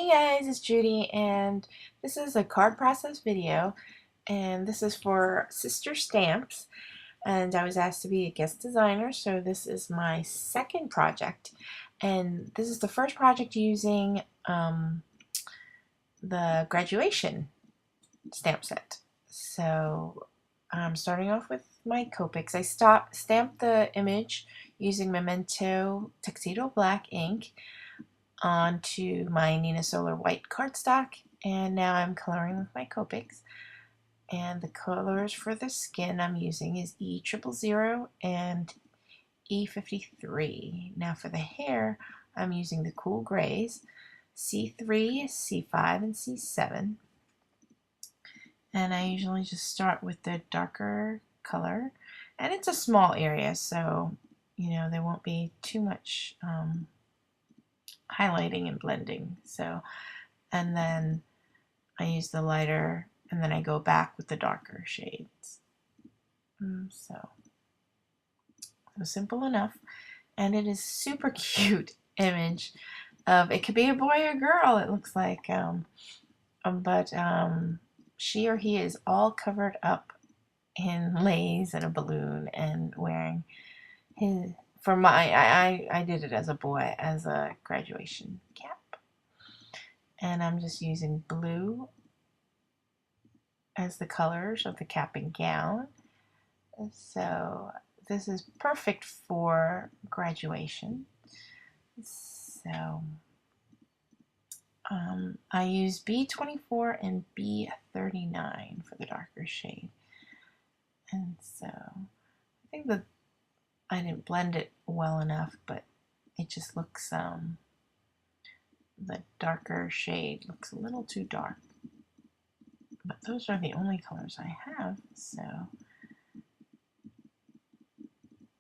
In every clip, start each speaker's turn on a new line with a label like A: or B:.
A: Hey guys, it's Judy, and this is a card process video, and this is for Sister Stamps, and I was asked to be a guest designer, so this is my second project, and this is the first project using the graduation stamp set. So I'm starting off with my Copics. I stamped the image using Memento Tuxedo Black ink onto my Nina Solar white cardstock, and now I'm coloring with my Copics. And the colors for the skin I'm using is E000 and E53. Now for the hair, I'm using the cool grays, C3, C5, and C7. And I usually just start with the darker color. And it's a small area, so there won't be too much highlighting and blending. So, and then I use the lighter, and then I go back with the darker shades. So simple enough, and it is super cute image of, it could be a boy or girl, it looks like, but she or he is all covered up in lace and a balloon and wearing his, I did it as a boy, as a graduation cap. And I'm just using blue as the colors of the cap and gown. So this is perfect for graduation. So I use B24 and B39 for the darker shade. And so I think that I didn't blend it well enough, but it just looks, the darker shade looks a little too dark. But those are the only colors I have, so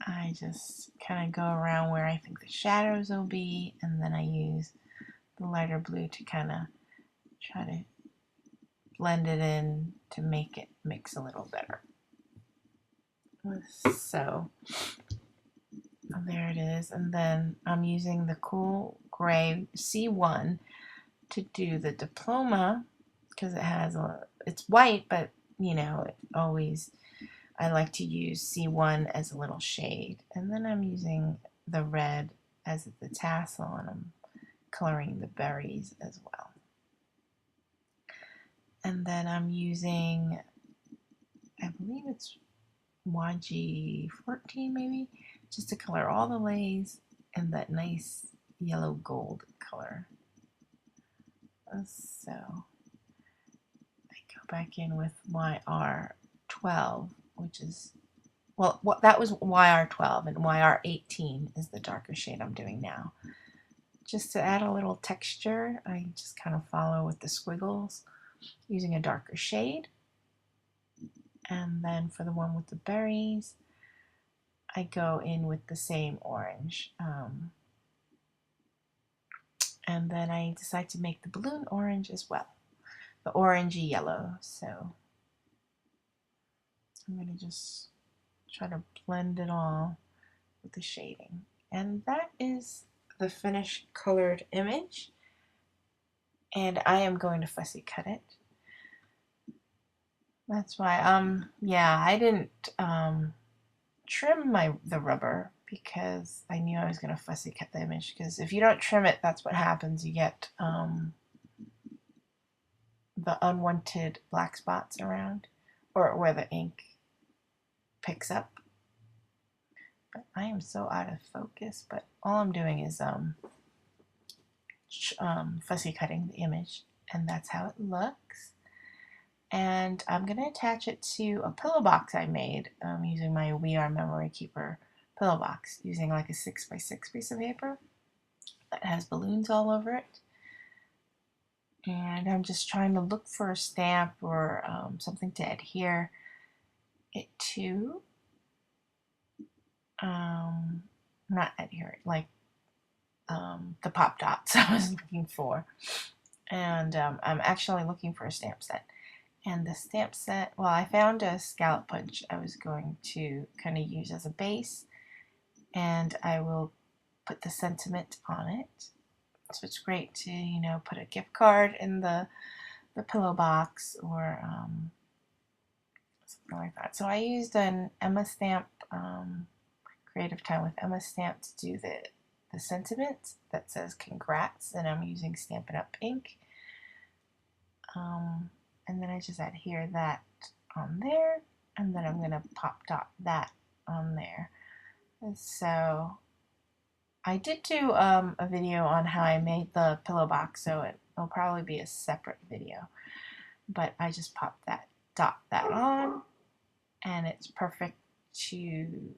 A: I just kind of go around where I think the shadows will be, and then I use the lighter blue to kind of try to blend it in to make it mix a little better. So there it is, and then I'm using the cool gray C1 to do the diploma, because it has it's white, but it always, I like to use C1 as a little shade. And then I'm using the red as the tassel, and I'm coloring the berries as well. And then I'm using, I believe it's YG14 maybe, just to color all the lace in that nice yellow gold color. So I go back in with YR12, which is, well, that was YR12, and YR18 is the darker shade I'm doing now. Just to add a little texture, I just kind of follow with the squiggles using a darker shade. And then for the one with the berries, I go in with the same orange. And then I decide to make the balloon orange as well, the orangey yellow. So I'm going to just try to blend it all with the shading. And that is the finished colored image. And I am going to fussy cut it. That's why, yeah, I didn't trim the rubber, because I knew I was going to fussy cut the image, because if you don't trim it, that's what happens. You get the unwanted black spots around, or where the ink picks up. But I am so out of focus, but all I'm doing is fussy cutting the image, and that's how it looks. And I'm going to attach it to a pillow box I made using my We Are Memory Keeper pillow box, using like a 6x6 piece of paper that has balloons all over it. And I'm just trying to look for a stamp or something to adhere it to. Not adhere it, like the pop dots I was looking for. And I'm actually looking for a stamp set. And the stamp set, well, I found a scallop punch I was going to kind of use as a base, and I will put the sentiment on it. So it's great to, you know, put a gift card in the pillow box or something like that. So I used an Emma Stamp, Creative Time with Emma Stamp to do the sentiment that says congrats, and I'm using Stampin' Up! Ink. And then I just adhere that on there, and then I'm going to pop dot that on there. And so I did do a video on how I made the pillow box, so it'll probably be a separate video. But I just popped that, dot that on, and it's perfect to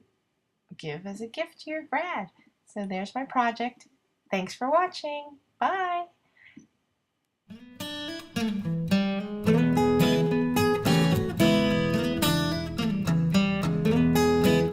A: give as a gift to your grad. So there's my project. Thanks for watching. Bye.